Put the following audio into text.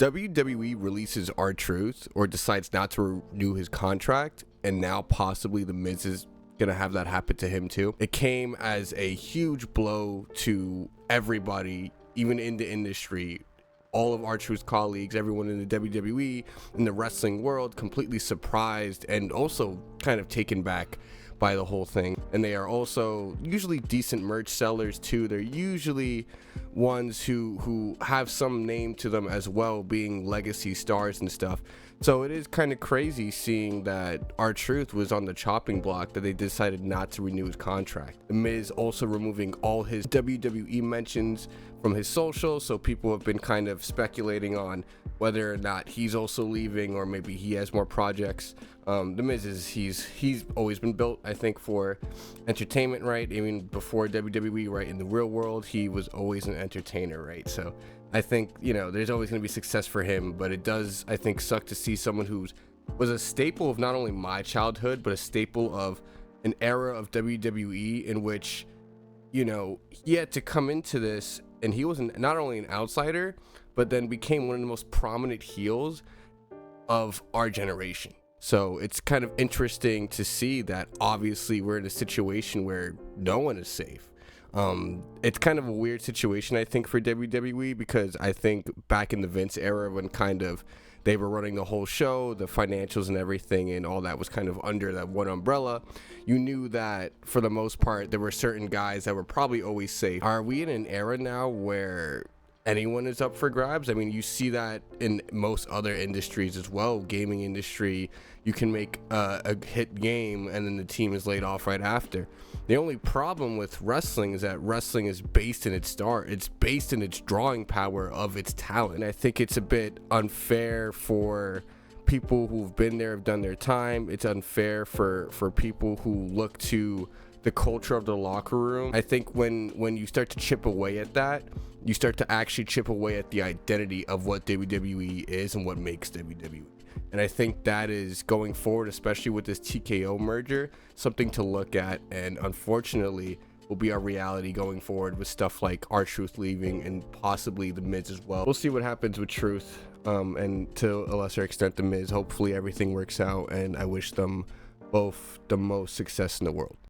WWE releases R Truth or decides not to renew his contract, and now possibly The Miz is gonna have that happen to him too. It came as a huge blow to everybody, even in the industry. All of R Truth's colleagues, everyone in the WWE, in the wrestling world, completely surprised and also kind of taken back by the whole thing. And they are also usually decent merch sellers too. They're usually ones who have some name to them as well, being legacy stars and stuff. So it is kind of crazy seeing that R Truth was on the chopping block, that they decided not to renew his contract. The Miz also removing all his WWE mentions from his socials, so people have been kind of speculating on whether or not he's also leaving, or maybe he has more projects. The Miz is he's always been built, I think, for entertainment, right? Even before WWE, right? In the real world, he was always an entertainer, right? So I think, you know, there's always going to be success for him, but it does, I think, suck to see someone who was a staple of not only my childhood, but a staple of an era of WWE in which, you know, he had to come into this, and he was not only an outsider, but then became one of the most prominent heels of our generation. So it's kind of interesting to see that obviously we're in a situation where no one is safe. It's kind of a weird situation, I think, for WWE, because I think back in the Vince era, when kind of they were running the whole show, the financials and everything, and all that was kind of under that one umbrella, you knew that for the most part there were certain guys that were probably always safe. Are we in an era now where anyone is up for grabs? I mean, you see that in most other industries as well. Gaming industry, you can make a hit game and then the team is laid off right after. The only problem with wrestling is that wrestling is based in its start. It's based in its drawing power of its talent. And I think it's a bit unfair for people who've been there, have done their time. It's unfair for people who look to the culture of the locker room. I think when you start to chip away at that, you start to actually chip away at the identity of what WWE is and what makes WWE. And I think that is, going forward, especially with this TKO merger, something to look at, and unfortunately will be our reality going forward with stuff like R Truth leaving and possibly The Miz as well. We'll see what happens with Truth, and to a lesser extent The Miz. Hopefully everything works out, and I wish them both the most success in the world.